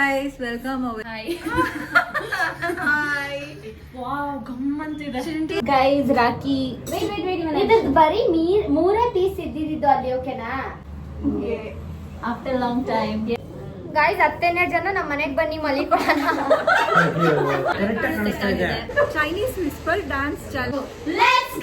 guys, welcome over. Hi. Hi. Wow, ಗಮ್ಮಂತಿದೆ. Guys Rocky ಇದು ಬರೀ ಮೂರೇ ಪೀಸ್ ಇದ್ದಿದ್ದು ಅಲ್ಲಿ ಓಕೆನಾ After long time. ಗೈಸ್ 10 ಜನ ನಮ್ಮ ಮನೆಗೆ ಬನ್ನಿ ಮಲಿಕೊಳ್ಳೋಣ Chinese whisper dance challenge. Let's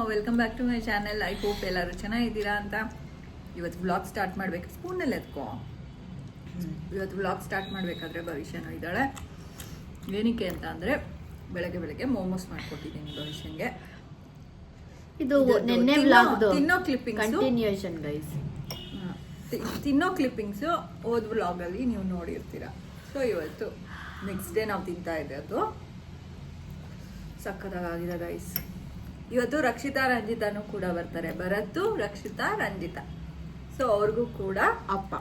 welcome back to my channel. I hope ಎಲ್ಲರೂ ಚೆನ್ನಾಗಿದ್ದೀರಾ ಅಂತ. ಇವತ್ತು ವ್ಲಾಗ್ ಸ್ಟಾರ್ಟ್ ಮಾಡಬೇಕು. ಸ್ಪೂನಲ್ಲಿ ಎತ್ಕೋ. ಇವತ್ತು ವ್ಲಾಗ್ ಸ್ಟಾರ್ಟ್ ಮಾಡಬೇಕಾದ್ರೆ ಭವಿಷ್ಯನೂ ಇದ್ದಾಳೆ. ಏನಕ್ಕೆ ಅಂತ ಅಂದರೆ ಬೆಳಗ್ಗೆ ಮೋಮೋಸ್ ಮಾಡಿಕೊಟ್ಟಿದ್ದೀನಿ ಭವಿಷ್ಯಂಗೆ. ಇದು ನೆನ್ನೆ ವ್ಲಾಗ್ದು ತಿನ್ನೋ ಕ್ಲಿಪ್ಪಿಂಗ್ಸ್ ಕಂಟಿನ್ಯೂಯೇಷನ್ ಗೈಸ್. ತಿನ್ನೋ ಕ್ಲಿಪ್ಪಿಂಗ್ಸು ಹೋದ ವ್ಲಾಗಲ್ಲಿ ನೀವು ನೋಡಿರ್ತೀರ. ಸೊ ಇವತ್ತು ನೆಕ್ಸ್ಟ್ ಡೇ ನಾವು ತಿಂತಾ ಇದ್ದೆ. ಅದು ಸಕ್ಕತ್ತಾಗಿದೆ ಗೈಸ್. ಇವತ್ತು ರಕ್ಷಿತಾ ರಂಜಿತಾನು ಕೂಡ ಬರ್ತಾರೆ. ಭರತ್, ರಕ್ಷಿತಾ, ರಂಜಿತಾ. ಸೊ ಅವ್ರಿಗೂ ಕೂಡ ಅಪ್ಪ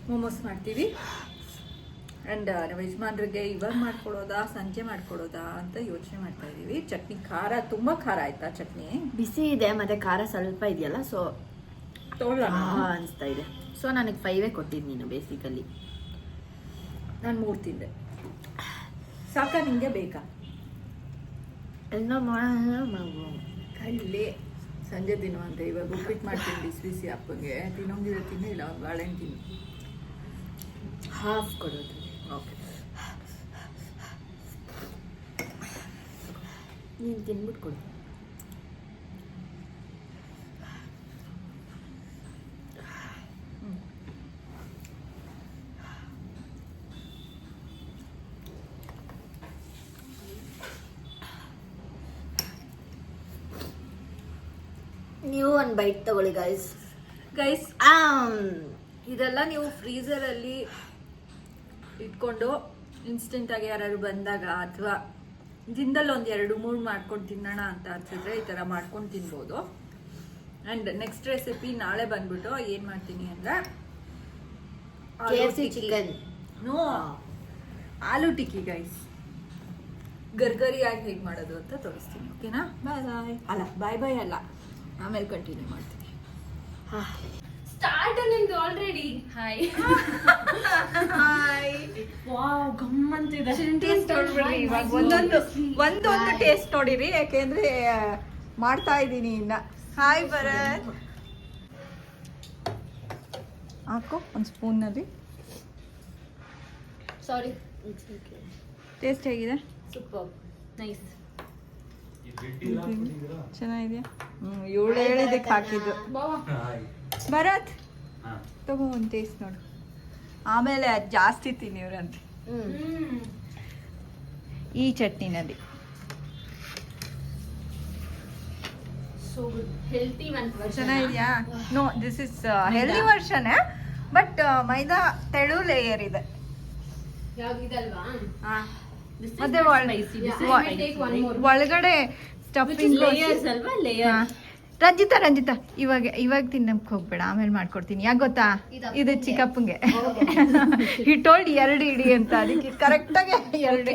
ಮೋಮೋಸ್ ಮಾಡ್ತೀವಿ. ಆ್ಯಂಡ್ ನಮ್ಮ ಯಜಮಾನ್ರಿಗೆ ಇವಾಗ ಮಾಡ್ಕೊಡೋದಾ ಸಂಜೆ ಮಾಡ್ಕೊಡೋದಾ ಅಂತ ಯೋಚನೆ ಮಾಡ್ತಾ ಇದ್ದೀವಿ. ಚಟ್ನಿ ಖಾರ ತುಂಬ ಖಾರ ಆಯ್ತಾ? ಚಟ್ನಿ ಬಿಸಿ ಇದೆ ಮತ್ತೆ ಖಾರ ಸ್ವಲ್ಪ ಇದೆಯಲ್ಲ, ಸೊ ಅನಿಸ್ತಾ ಇದೆ. ಸೊ ನನಗೆ 5 ಕೊಟ್ಟಿದ್ದು ನೀನು ಬೇಸಿಕಲಿ. ನಾನು 3 ತಿಂದೆ. ಸಾಕಾ ನಿಂಗೆ ಬೇಕಾ? ಎಲ್ಲ ಕಳ್ಳಿ ಸಂಜೆ ತಿನ್ನುವಂತೆ. ಇವಾಗ ಉಪ್ಪಿಟ್ಟು ಮಾಡ್ತೀನಿ ಬಿಸಿ ಅಪ್ಪಗೆ. ತಿನ್ನೋಂಗಿದ್ರೆ ತಿನ್ನು, ಇಲ್ಲ ಒಂದು ಬಾಳೆಹಣ್ಣು ತಿನ್ನು. ಹಾಫ್ ಕೊಡೋದು. ಓಕೆ, ನೀನು ತಿನ್ಬಿಟ್ಟು ಕೊಡು. ನೀವು ಒಂದು ಬೈಟ್ ತಗೊಳ್ಳಿ ಗೈಸ್. ಇದೆಲ್ಲ ನೀವು ಫ್ರೀಸರಲ್ಲಿ ಇಟ್ಕೊಂಡು ಇನ್ಸ್ಟೆಂಟಾಗಿ ಯಾರು ಬಂದಾಗ ಅಥವಾ ದಿನದಲ್ಲಿ ಒಂದು 2-3 ಮಾಡ್ಕೊಂಡು ತಿನ್ನೋಣ ಅಂತ ಅನ್ಸಿದ್ರೆ ಈ ಥರ ಮಾಡ್ಕೊಂಡು ತಿನ್ಬೋದು. ಆ್ಯಂಡ್ ನೆಕ್ಸ್ಟ್ ರೆಸಿಪಿ ನಾಳೆ ಬಂದ್ಬಿಟ್ಟು ಏನು ಮಾಡ್ತೀನಿ ಅಂದರೆ KFC ಚಿಕನ್. ನೋ, ಆಲೂ ಟಿಕ್ಕಿ ಗೈಸ್. ಗರ್ಗರಿಯಾಗಿ ಹೇಗೆ ಮಾಡೋದು ಅಂತ ತೋರಿಸ್ತೀನಿ. ಓಕೆನಾ? ಬಾಯ್ ಅಲ್ಲ, ಆಮೇಲೆ ಕಂಟಿನ್ಯೂ ಮಾಡ್ತೀನಿ. Start ನಿಂದು ಆಲ್ರೆಡಿ. ಹಾಯ್. ವಾವ್, ಗಮ್ಮಂತಿದೆ. ಟೇಸ್ಟ್ ನೋಡ್ಬಿಡ್ರಿ. ಇವಾಗ ಒಂದೊಂದು ಟೇಸ್ಟ್ ನೋಡಿರಿ, ಯಾಕೆಂದ್ರೆ ಮಾಡ್ತಾ ಇದ್ದೀನಿ ಇನ್ನ. ಹಾಯ್ ಭರತ್, ಹಾಕೋ ಒಂದು ಸ್ಪೂನ್ನಲ್ಲಿ. ಸಾರಿ. ಟೇಸ್ಟ್ ಹೇಗಿದೆ? Super, nice. ಚೆನ್ನಾಗಿದೆಯಾ? ಇವಳು ಹೇಳಿದ್ದಕ್ಕೆ ಹಾಕಿದ್ದು. ಭರತ್ ತಗೋ ಒಂದು ಟೇಸ್ಟ್ ನೋಡು, ಆಮೇಲೆ ಜಾಸ್ತಿ ತಿನ್ನಿವ್ರಂತೆ ಈ ಚಟ್ನಿನಲ್ಲಿ. So good, healthy one. ಚೆನ್ನಾಗಿದೆಯಾ? No, this is healthy version. But maida ತೆಳು ಲೇಯರ್ ಇದೆ. ಯಾವ್ದಿದಲ್ವಾ? ಮತ್ತೆ ಒಳಗಡೆ ಸ್ಟಫಿಂಗ್ ಲೇಯರ್ಸ್ ಅಲ್ವಾ? ಲೇಯರ್. ರಂಜಿತಾ ಇವಾಗ ತಿನ್ನಕ್ ಹೋಗ್ಬೇಡ, ಆಮೇಲೆ ಮಾಡ್ಕೊಡ್ತೀನಿ. ಯಾಕೆ ಗೊತ್ತಾ? ಇದು ಚಿಕ್ಕಪ್ಪಂಗೆ ಹಿಟ್ಟೋಲ್ಡ್ 2 ಇಡಿ ಅಂತ, ಅದಕ್ಕೆ ಕರೆಕ್ಟಾಗಿ 2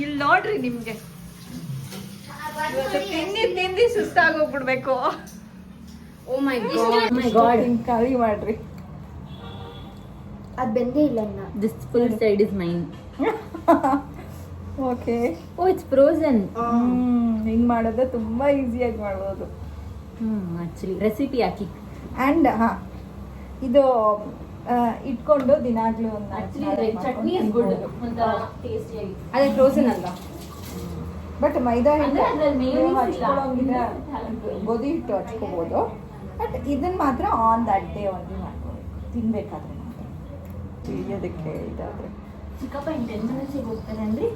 ಇಲ್ಲಿ ನೋಡ್ರಿ. ನಿಮ್ಗೆ ತಿಂದಿ ಸುಸ್ತಾಗೋಗ್ಬಿಡ್ಬೇಕು. ಓ ಮೈ ಗಾಡ್, ಖಾಲಿ ಮಾಡ್ರಿ. ಅದು ಬೆಂದೇ ಇಲ್ಲ ಇನ್ನ. This full side is mine. Okay. Oh, it's frozen. ಹಿಂಗೆ ಮಾಡೋದು ತುಂಬಾ ಈಸಿಯಾಗಿ ಮಾಡ್ಬೋದು. Actually recipe hockey. ಆ್ಯಂಡ್ ಇದು ಇಟ್ಕೊಂಡು ದಿನಾಗ್ಲೂ ಒಂದು ಚಟ್ನಿ ಇಸ್ ಗುಡ್, ಒಂಥರ ಟೇಸ್ಟಿಯಾಗಿ. ಅದೇ ಫ್ರೋಜನ್ ಅಲ್ವಾ? ಬಟ್ ಮೈದಾ ಅಂದ್ರೆ ಅದ್ರಲ್ಲಿ mayonnaise ಇಲ್ಲ. ಹಚ್ಕೊಳ್ಳೋಂಗಿದ್ರೆ ಗೋಧಿ ಹಿಟ್ಟು ಹಚ್ಕೋಬೋದು. ಬಟ್ ಇದನ್ನ ಮಾತ್ರ ಆನ್ ದಟ್ ಡೇ ಒಂದು ಮಾಡ್ಬೋದು, ತಿನ್ಬೇಕಾದ್ರೆ ಮಾತ್ರ. ಅದಕ್ಕೆ ಇದಾದ್ರೆ ಚಿಕ್ಕಪ್ಪ ಇನ್ 10 minutes ಹೋಗ್ತಾರೆ ಅಂದ್ರೆ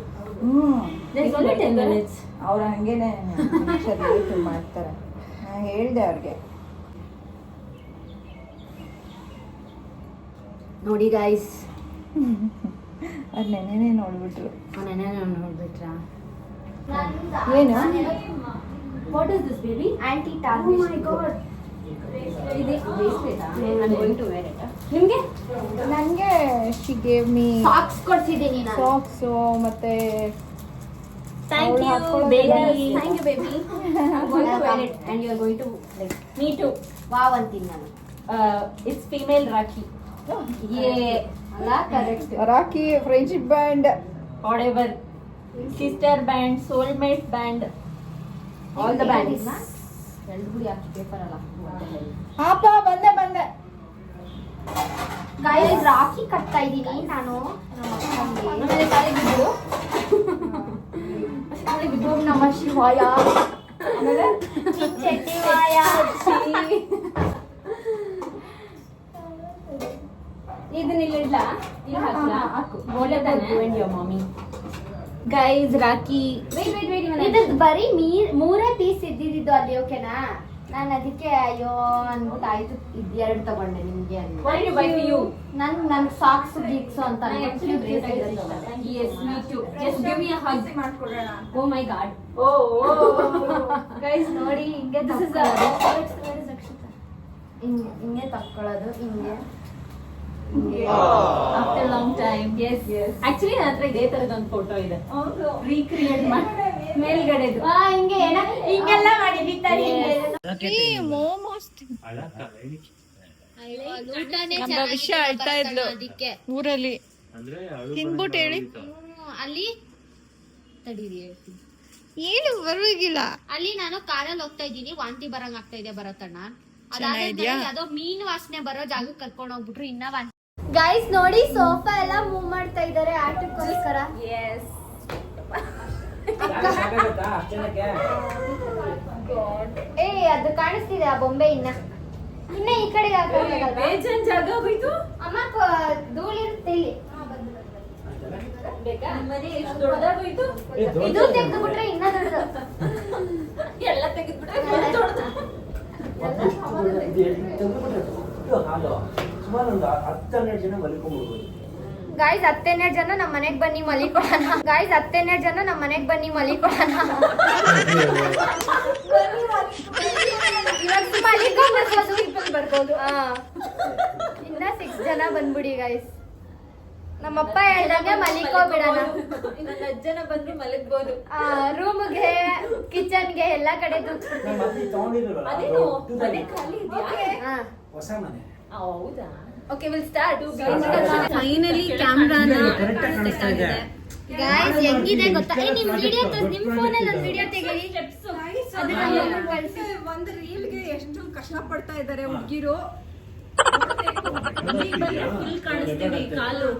There's only 10 minutes. ಅವ್ರು ಹಂಗೇನೆ ಲೇಟ್ ಮಾಡ್ತಾರೆ. ನಾನು ಹೇಳಿದೆ ಅವ್ರಿಗೆ. ನೋಡಿ ಗೈಸ್, ಅದು ನೆನೆನೇ ನೋಡ್ಬಿಟ್ರು. ನೆನೆ ನೋಡ್ಬಿಟ್ರಾ? ಏನು? What is this, baby? Aunty Oh tarnish. my god. ಇದು bracelet ಆ? I'm going to wear it. ನಿಮ್ಗೆ? ನನಗೆ ಶಿ ಗೇವ್ ಮೀ ಸಾಕ್ಸ್ ಕೊಡ್ಸಿದ್ದೀನಿ ನಾನು. ಸಾಕ್ಸು ಮತ್ತೆ Thank ಅವ್ಳು you, ಹಾಕ್ಕೊಳ್ಳೋದು baby. ಎಲ್ಲ. Thank you, baby. I'm going to wear it, and you are going to like. Me too. Wow ಅಂತೀನಿ ನಾನು. It's female Rakhi. Yeah. ಅಲ್ಲ correct. Rakhi, friendship band, Whatever. Sister band, soulmate band. All the bands. ಎರಡು ಗುಡಿ ಹಾಕಿ paper ಅಲ್ಲ. ಹಾಪ ಬಂದೆ. Guys rakhi ಕಟ್ತಾ ಇದ್ದೀನಿ ನಾನು ನಮ್ಮ ಅಕ್ಕಂಗೆ. ಆಮೇಲೆ ತಾಳಿ ಬಿದ್ದು. ತಾಳಿ ಬಿದ್ದು. ಓಂ ನಮಃ ಶಿವಾಯ. ಆಮೇಲೆ ಚಿಚ್ಚೆಟ್ಟಿವಾಯ. ಇದನ್ನ ಇಲ್ಲಿ ಇಡ್ಲಾ? ಇಲ್ಲಿ ಹಾಕ್ಲಾ? ಹಾಕು. ಒಳ್ಳೆದಾನೆ? You and your mommy. Guys, Rakhi. Wait. ಇದ್ರದ್ದು ಬರೀ ಮೂರೇ ಪೀಸ್ ಇದ್ದಿದ್ದು ಅಲ್ಲಿ, ಓಕೆನಾ? ನಾನು ಅದಕ್ಕೆ ಅಯ್ಯೋ ಅನ್ಬಿಟ್ಟು ಆಯ್ತು ಇದು ಎರಡು ತಗೊಂಡೆ ನಿಮ್ಗೆ ಅಂತ. What did you buy for you? ನನ್ ಸಾಕ್ಸ್ ಗೀಕ್ಸು ಅಂತ I actually bracelet is ಇಷ್ಟ. Yes, me too. Just give me a hug. Oh my god. Oh. Guys ನೋಡಿ ಹಿಂಗೆ This is ಹಿಂಗೆ ತಕ್ಕೊಳ್ಳೋದು ಹಿಂಗೆ after long time. Yes. Actually ನನ್ನ ಹತ್ರ ಇದೇ ತರದ ಒಂದು ಫೋಟೋ ಇದೆ. Recreate ಮಾಡಿ ಮೇಲ್ಗಡೆದು. ಹಿಂಗೆ ಹಿಂಗೆಲ್ಲ ಮಾಡಿದ್ವಿ ತಾನೆ. ನಮ್ಮ ವಿಷಯ ಅಳ್ತಾ ಇದ್ಲು ಊರಲ್ಲಿ. ತಿನ್ಬಿಟ್ಟು ಹೇಳಿ. ಅಲ್ಲಿ ತಡೀರಿ ಹೇಳ್ತೀನಿ. ಏನು ಪರವಾಗಿಲ್ಲ. ಅಲ್ಲಿ ನಾನು ಕಾರಲ್ಲಿ ಹೋಗ್ತಾ ಇದ್ದೀನಿ, ವಾಂತಿ ಬರಂಗ್ ಆಗ್ತಾ ಇದೆ ಬರತ್ತಣ್ಣ. ಅದಾದ್ಮೇಲೆ ಯಾವ್ದೋ ಮೀನು ವಾಸನೆ ಬರೋ ಜಾಗಕ್ಕೆ ಕರ್ಕೊಂಡು ಹೋಗ್ಬಿಟ್ರು. ಇನ್ನ ಗೈಸ್ ನೋಡಿ ಸೋಫಾ ಎಲ್ಲ ಮೂವ್ ಮಾಡ್ತಾ ಇದಾರೆ ಆಟಕ್ಕೋಸ್ಕರ. Yes. ಏ ಅದು ಕಾಣಿಸ್ತಿದೆ ಆ ಬೊಂಬೆ ಇನ್ನ ಈ ಕಡೆಗೆ ಹಾಕಲ್ಲ. ಬೇಜಾನ್ ಜಾಗ ಹೋಯ್ತು. ಅಮ್ಮ ಧೂಳಿರುತ್ತೆ ಇಲ್ಲಿ. ಬೇಕಾ? ಮನೆ ಎಷ್ಟು ದೊಡ್ಡದಾಗೋಯ್ತು. ಇದು ತೆಗೆದ್ಬಿಟ್ರೆ ಇನ್ನ ದೊಡ್ಡದು. ಎಲ್ಲ ತೆಗೆದ್ಬಿಟ್ರೆ ಇನ್ನೂ ದೊಡ್ಡದು. ಸುಮಾರು ಒಂದು 10-12 ಜನ ಮಲ್ಕೊಂಡ್ಬಿಡ್ಬೋದು. ಗಾಯ್ಸ್ 10-12 ಜನ ನಮ್ಮ ಮನೆಗ್ ಬನ್ನಿ ಮಲಿಕೊಡೋಣ. ಗಾಯ್ಸ್ 10-12 ಜನ ನಮ್ಮ ಮನೆಗ್ ಬನ್ನಿ ಮಲಿಕೊಡೋಣ. ಬರ್ಬೋದು. ಇನ್ನ 6 ಜನ ಬಂದ್ಬಿಡಿ ಗೈಸ್. ನಮ್ಮಪ್ಪ ಹೇಳ್ದಂಗೆ ಮಲಿಕೋ ಬಿಡೋಣ. ಇನ್ನೊಂದು 10 ಜನ ಬಂದ್ರು ಮಲಗ್ಬೋದು. ರೂಮ್ಗೆ ಕಿಚನ್ಗೆ ಎಲ್ಲಾ ಕಡೆ ನಮ್ಮ ಅತ್ತೆ ತಗೊಂಡಿದ್ರಲ್ಲ, ಅದೇನು ಅದು ಮನೆ ಖಾಲಿ ಇದೆಯಾ? ಹೊಸ ಮನೆ. ಹೌದಾ? Okay will start. ಫೈನಲಿ ಕ್ಯಾಮ್ರಾನ ಗೈಸ್ ಹೆಂಗಿದೆ ಗೊತ್ತಾ? ನಿಮ್ ವಿಡಿಯೋ ನಿಮ್ ಫೋನಲ್ಲಿ ಒಂದು ವಿಡಿಯೋ ತೆಗೀರಿ. ಒಂದು ರೀಲ್ಗೆ ಎಷ್ಟು ಕಷ್ಟ ಪಡ್ತಾ ಇದ್ದಾರೆ ಹುಡುಗಿರು. ಫುಲ್ ಕಾಣಿಸ್ತೀವಿ ಕಾಲು.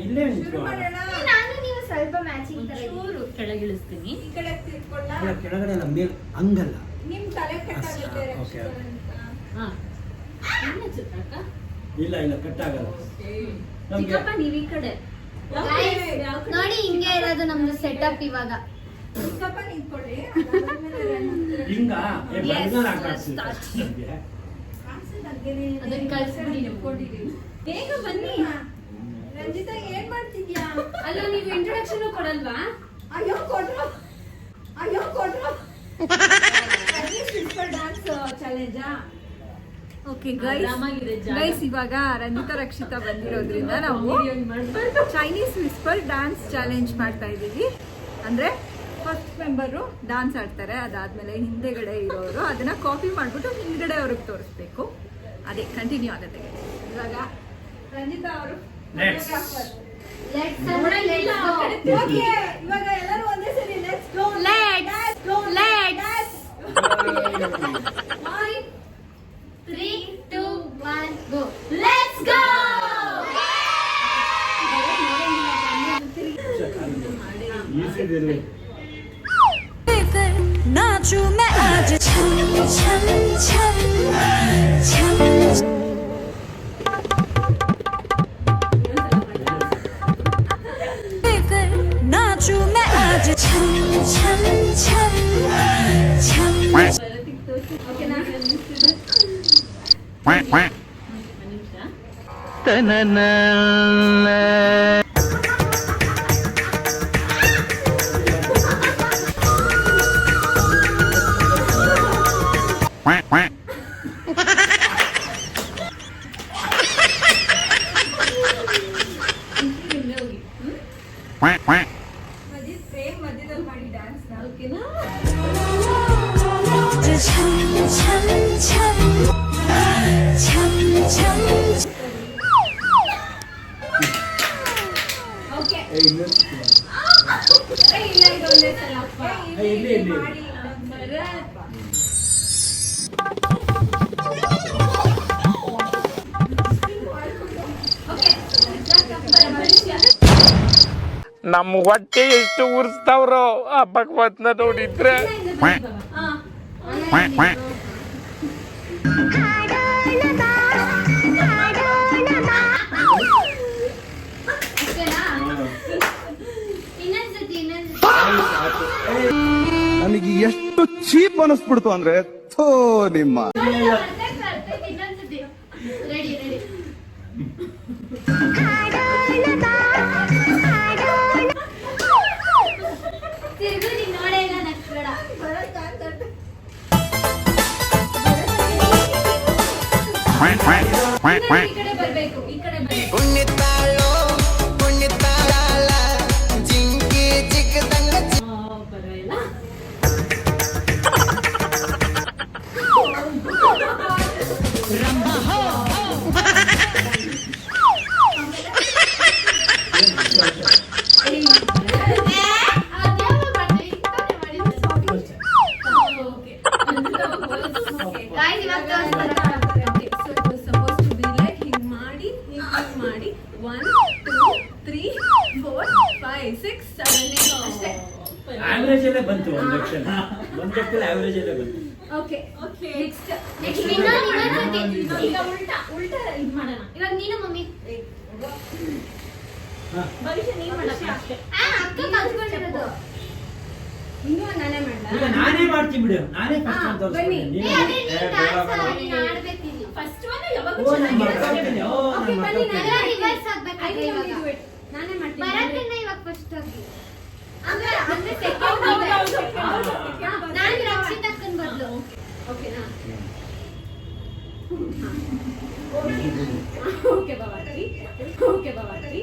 ಇಲ್ಲೇ ನಿಂತ್ಕೊಳ್ಳೋಣ. ನಾನು ನೀವು ಸ್ವಲ್ಪ ಮ್ಯಾಚಿಂಗ್ ತರ ಚೂರು ಕೆಳಗಿಳಿಸ್ತೀನಿ. ಈ ಕಡೆ ತಿರ್ಕೊಳ್ಳ. ಇಲ್ಲ, ಕೆಳಗಡೆ ಅಲ್ಲ, ಮೇಲ್ ಹಂಗಲ್ಲ. ನಿಮ್ ತಲೆ ಕಟ್ಟಾಗುತ್ತೆ. ಓಕೆ. ಹಾ. ಇನ್ನ ಚಿತ್ರಕ್ಕ? ಇಲ್ಲ ಕಟ್ಟಾಗಲ್ಲ. ಚಿಕ್ಕಪ್ಪ ನೀವ್ ಈ ಕಡೆ. ನೋಡಿ ಹಿಂಗೆ ಇರೋದು ನಮ್ದು ಸೆಟಪ್ ಇವಾಗ. ಸ್ವಲ್ಪ ನಿಂತ್ಕೊಳ್ಳಿ. ಹಿಂಗ ಅದನ್ನ ಕಳ್ಸ್ಬಿಡಿ ನಿಮ್ಕೊಂಡಿರಿ. ಬೇಗ ಬನ್ನಿ. ರಂಜಿತಾ ಏನ್ ಮಾಡ್ತಿದ್ಯಾ? ಅಲ್ಲ ನೀವು ಇಂಟ್ರೊಡಕ್ಷನ್ ಕೊಡಲ್ವಾ? ಅಯ್ಯೋ ಕೊಟ್ರು. ಡ್ಯಾನ್ಸ್ ಚಾಲೆಂಜಾ? ಓಕೆ ಗೈಸ್, ಇವಾಗ ರಂಜಿತಾ ರಕ್ಷಿತಾ ಬಂದಿರೋದ್ರಿಂದ ನಾವು ಚೈನೀಸ್ ವಿಸ್ಪರ್ ಡ್ಯಾನ್ಸ್ ಚಾಲೆಂಜ್ ಮಾಡ್ತಾ ಇದ್ದೀವಿ. ಅಂದ್ರೆ ಫಸ್ಟ್ ಮೆಂಬರು ಡ್ಯಾನ್ಸ್ ಆಡ್ತಾರೆ, ಅದಾದ್ಮೇಲೆ ಹಿಂದೆಗಡೆ ಇರೋರು ಅದನ್ನ ಕಾಪಿ ಮಾಡ್ಬಿಟ್ಟು ಹಿಂದ್ಗಡೆ ಅವ್ರಿಗೆ ತೋರಿಸ್ಬೇಕು. ಅದೇ ಕಂಟಿನ್ಯೂ ಆಗುತ್ತೆ. ಇವಾಗ ರಂಜಿತಾ ಅವರು ಇವಾಗ ಎಲ್ಲರೂ ಒಂದೇ ಸರಿ let's go. Go. Let's go! नाचू मैं आज छम छम छम छम नाचू मैं ಛಂ ಛಂ ಛಂ ಛಂ ಛಂ ಛಂ ಛಂ ಛಂ ಛಂ ನಮ್ಮ ಹೊಟ್ಟೆ ಎಷ್ಟು ಉರ್ಸ್ತಾವ್ರೋ ಆ ಭಗವತ್ನ ನೋಡಿದ್ರೆ ನನಗೆ ಎಷ್ಟು ಚೀಪ್ ಅನಿಸ್ಬಿಡ್ತು ಅಂದ್ರೆ ಥೋ ನಿಮ್ಮ ರೆಡಿ ರೆಡಿ ತಿರುಗು ನೀನ್ ನೋಡೇ ಇಲ್ಲ ನಕ್ಬೇಡ ಈ ಕಡೆ ಬರ್ಬೇಕು ಈ ಕಡೆ ಬರ್ಬೇಕು ಪರವಾಗಿಲ್ಲ ಆವರೇಜ್ ಅಲ್ಲೇ ಬಂತು ಒಂದು ಲೆಕ್ಕದಲ್ಲಿ ಆವರೇಜ್ ಅಲ್ಲೇ ಬಂತು. ಓಕೆ ನೆಕ್ಸ್ಟ್ ಈಗ ಉಲ್ಟಾ ಇದು ಮಾಡೋಣ ಇವಾಗ ನೀನು ಮಮ್ಮಿ ಭವಿಷ್ಯ ನೀನು ಮಾಡಕ್ಕೆ ಅಷ್ಟೇ ಅಕ್ಕ ಕಲ್ತ್ಕೊಂಡಿರೋದು ಇನ್ನೂ ನಾನೇ ಮಾಡಲ್ಲ ಈಗ ನಾನೇ ಮಾಡ್ತೀನಿ ಬಿಡು, ನಾನೇ ಫಸ್ಟ್ ಅಂತ ಬನ್ನಿ ತೋರಿಸ್ತೀನಿ. ಆಡ್ಬೇಕಿಲ್ಲ ಫಸ್ಟ್ ಒನ್ ಯಾವಾಗ ಓ, ನಾನು ಮಾಡ್ಕೊಳ್ತೀನಿ. ಓ, ನಾನು ಮಾಡ್ಕೊಳ್ತೀನಿ. ರಿವರ್ಸ್ ಆಗ್ಬೇಕಾದ್ರೆ ಇವಾಗ ನಾನೇ ಮಾಡ್ತೀನಿ ಬರತ್ತೇನ ಇವಾಗ ಫಸ್ಟ್ ಹೋಗಿ ಅಂದ್ರೆ ಸೆಕೆಂಡ್ ನಾನು ರಕ್ಷಿತ್ ಅಕ್ಕನ್ ಬದಲು ಓಕೆನಾ ಓಕೆ ಬಾಬಾಜಿ ಓಕೆ ಬಾಬಾಜಿ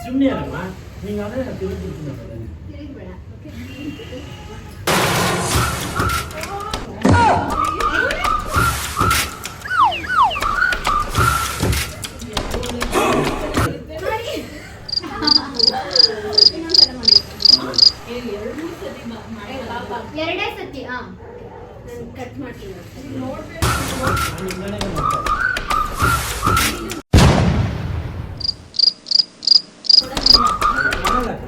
ಸುಮ್ಮನೆ ಅಲ್ಲಮ್ಮ, ನೀನು ಆದರೆ ನಾನು ತಿರುಗಿಬಿಡ್ತೀನಿ ಅದನ್ನು. ತಿರುಗಬೇಡ ಓಕೆ ಎರಡೇ ಸತಿ ನಾನು ಕಟ್ ಮಾಡ್ತೀನಿ ನಾನು ಹಿಂಗಡೆ ಮಾಡ್ತೀನಿ. ಮಾಡಲ್ಲ.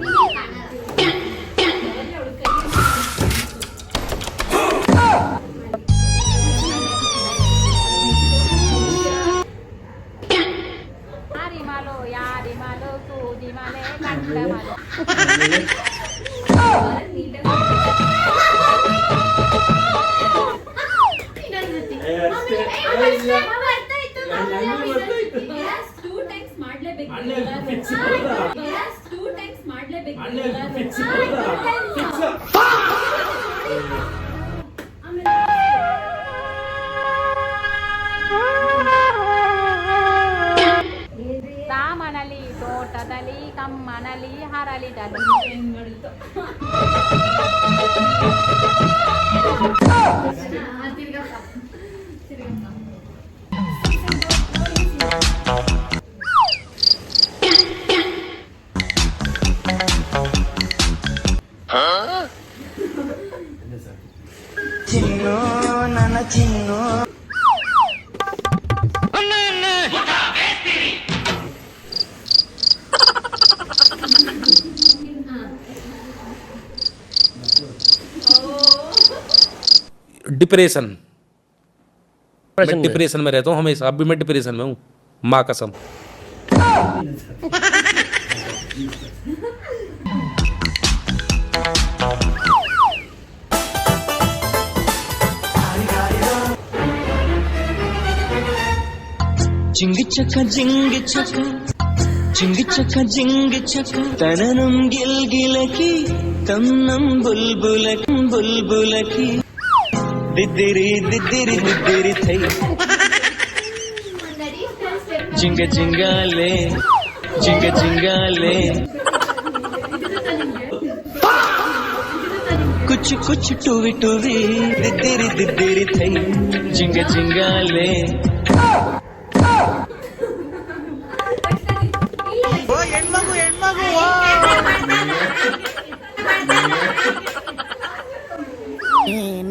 ತಾಮನಲಿ ತೋಟದಲ್ಲಿ ಕಮ್ಮನಲಿ ಹರಳಿದಲ್ಲಿ ಚಿನ್ನು ನನ್ನ ಚಿನ್ನು डिप्रेशन मैं डिप्रेशन में रहता हूँ हमेशा, अब भी मैं डिप्रेशन में हूँ, माँ कसम। జింగి చక జింగి చక జింగి చక జింగి చక తననం గిల్గిలకి తన్నం బుల్బులకి ದಿದ್ದಿರಿ ದಿದ್ದಿರಿ ದಿದ್ದಿರಿ ಥೈ ಜಿಂಗ ಜಿಂಗಾಲೆ ಜಿಂಗ ಜಿಂಗಾಲೆ ಕುಚ್ ಕುಚ್ ಟುವಿ ಟುವಿ ದಿದ್ದಿರಿ ದಿದ್ದಿರಿ ಥೈ ಜಿಂಗ ಜಿಂಗಾಲೆ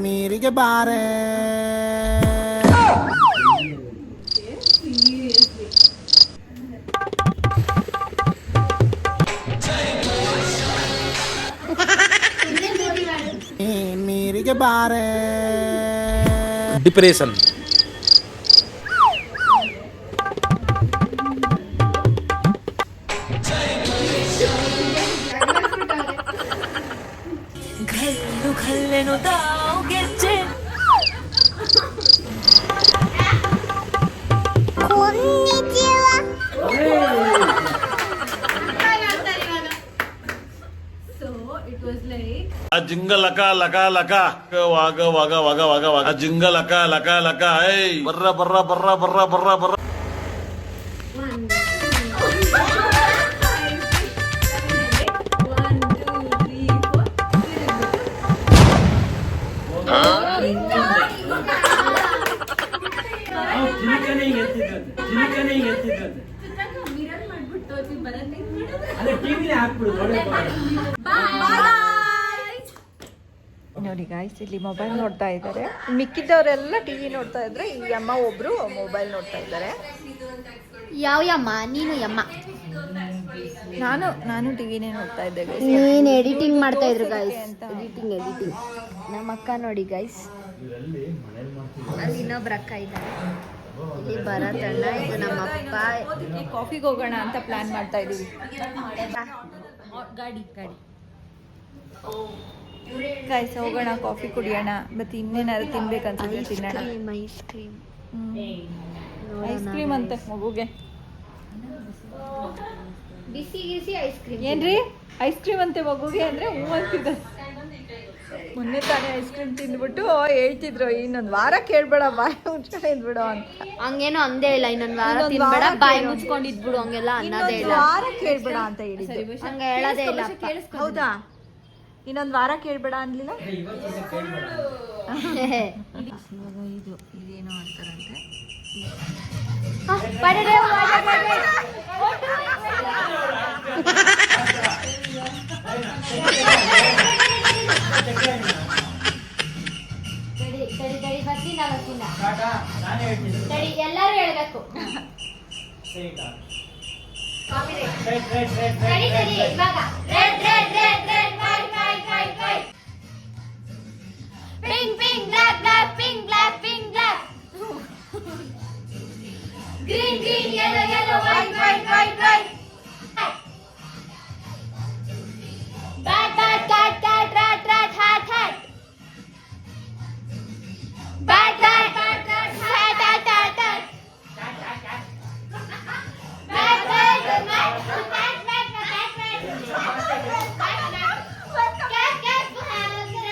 ನೀರಿಗೆ ಬಾರೆ ನೀರಿಗೆ ಬಾರೆ ಡಿಪ್ರೆಷನ್ ಘಲ್ಲು ಘಲ್ಲೆನು ತಾವು ಗೆಜ್ಜೆ So it was like ಆ ಜಿಂಗ ಲಕ ಲಕ ಲಕ ವಾಗ ವಾಗ ವಾಗ ವಾಗ ವಾಗ ಆ ಜಿಂಗ ಲಕ ಲಕ ಲಕ ಏಯ್ ಬರ್ರ ಬರ್ರ ಬರ್ರ ಬರ್ರ ಬರ್ರ ಬರ್ರ 1, 2, 3, 4 ಜಿಲಿಕನೇ ಎತ್ತಿದ್ದು ಮಿರರ್ ಮಾಡ್ಬಿಟ್ಟು ಬರತ್ತೆ ಅದೇ ಟಿವಿನೇ ಹಾಕ್ಬಿಡು ನೋಡಿ ಗಾಯ್ಸ್ ಇಲ್ಲಿ ಮೊಬೈಲ್ ನೋಡ್ತಾ ಇದ್ದಾರೆ, ಮಿಕ್ಕಿದ್ದವರೆಲ್ಲ ಟಿವಿ ನೋಡ್ತಾ ಇದ್ರೆ ಈ ಅಮ್ಮ ಒಬ್ರು ಮೊಬೈಲ್ ನೋಡ್ತಾ ಇದ್ದಾರೆ. ಯಾವ ಯಮ್ಮ ನೀನು ಯಮ್ಮ ನಾನು ಟಿವಿನೇ ನೋಡ್ತಾ ಇದ್ದೆ guys. ನೀನ್ ಎಡಿಟಿಂಗ್ ಮಾಡ್ತಾ ಇದ್ರು ಗೈಸ್. ಎಡಿಟಿಂಗ್ ನಮ್ಮ ಅಕ್ಕ ನೋಡಿ ಗೈಸ್, ಅಲ್ಲಿ ಇನ್ನೊಬ್ರ ಅಕ್ಕ ಇದ್ದಾರೆ, ಇಲ್ಲಿ ಭರತಣ್ಣ, ಇದು ನಮ್ಮಪ್ಪ. ಕಾಫಿಗೆ ಹೋಗೋಣ ಅಂತ ಪ್ಲಾನ್ ಮಾಡ್ತಾ ಇದೀವಿ. ಗಾಡಿ ಗೈಸ್ ಹೋಗೋಣ, ಕಾಫಿ ಕುಡಿಯೋಣ, ಮತ್ತೆ ಇನ್ನೇನಾದ್ರು ತಿನ್ಬೇಕನ್ಸಿದ್ರೆ ತಿನ್ನೋಣ. ಐಸ್ ಕ್ರೀಮ್ ಐಸ್ ಕ್ರೀಮ್ ಅಂತೆ ಮಗುಗೆ. ಬಿಸಿ ಗಿಸಿ ಐಸ್ ಕ್ರೀಮ್ ಏನ್ರಿ ಐಸ್ ಕ್ರೀಮ್ ಅಂತೆ ಮಗುಗೆ ಅಂದ್ರೆ ಹೂ ಅಂತಿದ್ದ. ಮೊನ್ನೆ ತಾನೇ ಐಸ್ ಕ್ರೀಮ್ ತಿಂದ್ಬಿಟ್ಟು ಹೇಳ್ತಿದ್ರು ಇನ್ನೊಂದು ವಾರ ಕೇಳ್ಬೇಡ ಬಾಯಿ ಮುಚ್ಕೊಂಡು ಇದ್ಬಿಡು ಅಂತ. ಹಂಗೇನೋ ಅಂದೇ ಇಲ್ಲ, ಇನ್ನೊಂದ್ ವಾರ ತಿನ್ಬೇಡ ಬಾಯಿ ಮುಚ್ಕೊಂಡಿದ್ಬಿಡು ಹಂಗೆಲ್ಲ ಅನ್ನೋದೇ ಇಲ್ಲ. ವಾರ ಕೇಳ್ಬೇಡ ಅಂತ ಹೇಳಿದ್ರು, ಹಂಗ ಹೇಳೋದೇ ಇಲ್ಲ. ಹೌದಾ? ಇನ್ನೊಂದು ವಾರ ಕೇಳ್ಬೇಡ ಅನ್ಲಿಲ್ಲ. ಇದು ಇದೇನೋ ಅಂತಾರಂತೆ. ಎಲ್ಲರೂ ಹೇಳ್ಬೇಕು. ಇವಾಗ red red red red white white white white pink pink black black pink black pink black green green yellow yellow white white white white bat bat cat cat rat rat hat hat bat bat bat bat hat hat hat hat bat bat bat bat bat bat cat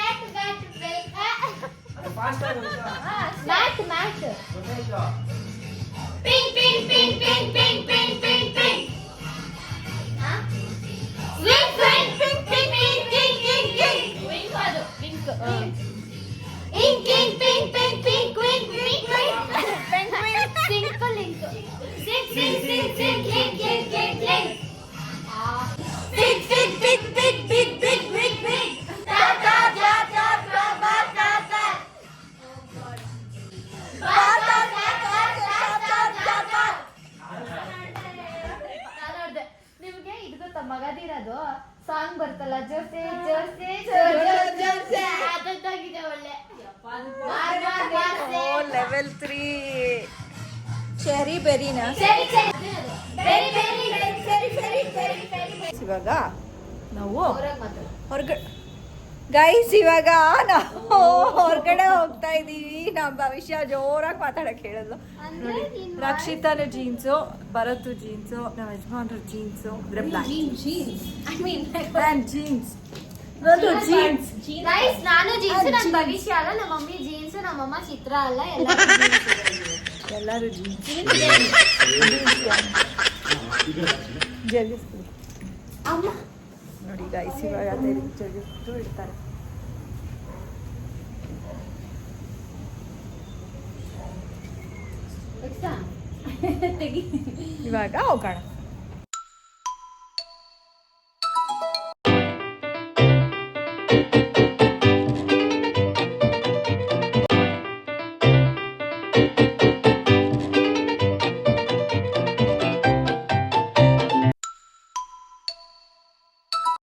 cat rat bat mat mat pink pink pink pink pink pink pink pink wink wink pink pink pink pink pink wink ಅದು pink ink ink pink pink pink wink wink wink simple ink sink sink sink sink link link link link sink sink big big big big big big ತಾ ತಾ ತಾ ತಾ ತಾ ಬಾ ತಾ ತಾ ಬಾ ತಾ ತಾ ತಾ ತಾ ತಾ ತಾ. ನಿಮ್ಗೆ ಇದು ಗೊತ್ತಾ ಮಗದಿರೋದು ಸಾಂಗ್ ಬರ್ತಲ್ಲ ಜೋಸೆ ಜೋಸೆ ಜೋಸೆ ಅದಾಗಿದೆ ಒಳ್ಳೆ ಲೆವೆಲ್ 3 ಚೆರಿ ಬೆರಿನಾ. ಸರಿ ಸರಿ ಇವಾಗ ನಾವು ಗೈಸ್ ಇವಾಗ ನಾವು ಹೊರಗಡೆ ಹೋಗ್ತಾ ಇದೀವಿ. ನಮ್ಮ ಭವಿಷ್ಯ ಜೋರಾಗಿ ಮಾತಾಡಕ್ ಹೇಳಿದ್ಲು. ನೋಡಿ, ರಕ್ಷಿತಾನ ಜೀನ್ಸು, ಭರತ್ ಜೀನ್ಸು, ನಮ್ಮ ಯಜಮಾನ್ರ ಜೀನ್ಸು, ಜೀನ್ಸ್ ಗೈಸ್ ನಾನು ಜೀನ್ಸ್, ನನ್ನ ಭವಿಷ್ಯ ಅಲ್ಲ, ನಮ್ಮ ಮಮ್ಮಿ ಜೀನ್ಸ್, ನಮ್ಮಮ್ಮ ಚಿತ್ರ ಅಲ್ಲ, ಎಲ್ಲರೂ ಜೀನ್ಸ್. ನೋಡಿ ಗೈಸ್ ಇವಾಗ ಅದೇ ಜಗಿಸ್ಬಿಟ್ಟು ಇಡ್ತಾರೆ. ಇವಾಗ ಹೋಗೋಣ.